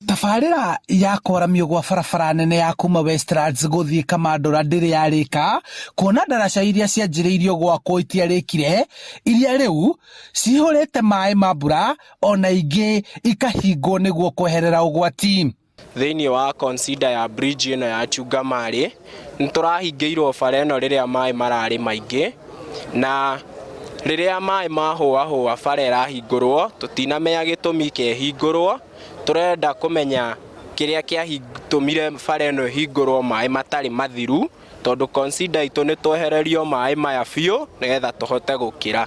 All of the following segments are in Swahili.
Tabarĩra ya kwaramio gwa barabara nene ya kuma Westlands gũthiĩ Kamandũra ndĩrĩ yarĩka, kuona ndaraca iria cianjĩrĩirio gwakwo itiarĩkire, iria rĩu cihũrĩte maĩ ma mbura, ona ingĩ ikahingwo nĩguo kweherera ũgwati. Thĩinĩ wa consider ya bridge ĩno ya Chungamarĩ, nĩtũrahingĩirwo bara ĩno rĩrĩa maĩ mararĩ maingĩ, na rĩrĩa maĩ mahũahũa bara ĩrahingũrwo, tũtinamenya gĩtũmi kĩahingũrwo. Turenda kumenya kĩrĩa kĩahitũmire bara ĩno ĩhingũrwo maĩ matarĩ mathiru, tondũ consider itũ nĩtwehererio maĩ maya biũ nĩgetha tũhote gũkĩra.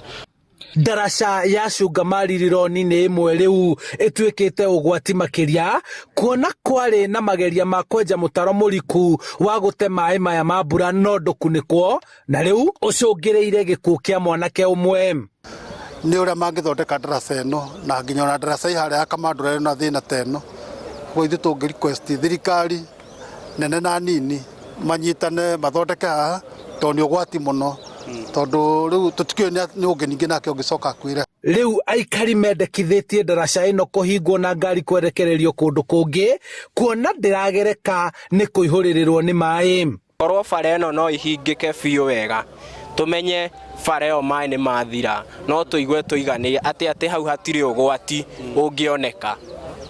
Ndaraca ya Chungamarĩ Rironi nĩ ĩmwe rĩu ĩtuĩkĩte ũgwati makĩria, kuona kwarĩ na mageria ma kwenja mũtaro mũriku wa gũte maĩ maya ma mbura no ndũkunĩkwo, na rĩu ũcũngĩrĩire gĩkuũ kĩa mwanake ũmwe. Nĩ ũrĩa mangĩthondeka ndaraca ĩno na nginya ona ndaraca harĩa ya Kamandũra ĩna thĩna ta ĩno. Koguo ithuĩ tũngĩ request thirikari nene na nini manyitane mathondeke haha, tondũ nĩ ũgwati mũno, tondũ rĩu tũtikĩũĩ nĩ ũngĩ ningĩ nake ũngĩcoka kwĩra. Rĩu aikari mendekithĩtie ndaraca ĩno kũhingwo na ngari kwerekererio kũndũ kũngĩ, kuona ndĩragereka nĩ kũihũrĩrĩrwo nĩ maĩ. Korwo bara ĩno no ihingĩke biũ wega, tũmenye bara ĩyo maĩ nĩ mathira, no tũigue tũiganĩire atĩ hau hatirĩ ũgwati ũngĩoneka.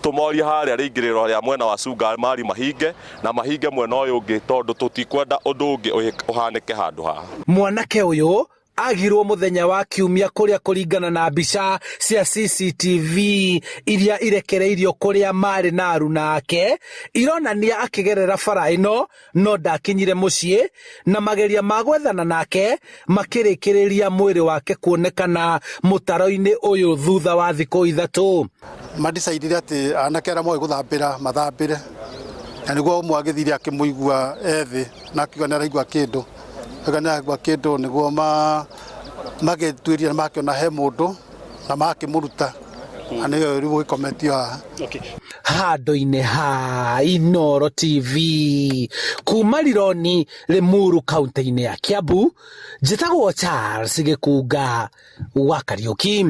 Tũmorie harĩa rĩingĩrĩro rĩa mwena wa Chungamarĩ mahinge na mahinge mwena ũyũ ũngĩ, tondũ tũtikwenda ũndũ ũngĩ ũhanĩke handũ haha. Mwanake ũyũ agirwo mũthenya wa Kiumia kũrĩa kũringana na mbica cia CCTV iria irekereirio kũrĩa marĩ na aruna ake ironania akĩgerera bara ĩno no ndakinyire mũciĩ, na mageria ma gwethana nake makĩrĩkĩrĩria mwĩrĩ wake kuonekana mũtaro-inĩ ũyũ thutha wa thikũ ithatũ. Mandicaidire atĩ anake arĩa moĩ gũthambĩra mathambĩre, na nĩguo ũmwe agĩthire akĩmũigua ethĩ na akiuga nĩaraigua kĩndũ. Nĩaraigua kĩndũ nĩguo magĩtuĩria makĩona he mũndũ na makĩmũruta, na nĩyo rĩu gĩkometio haha. Handũ-inĩ ha Inooro TV kuma Rironi, Limuru, kaunti-inĩ ya Kiambu, njĩtagwo Charles Gĩkunga wa Kariũki.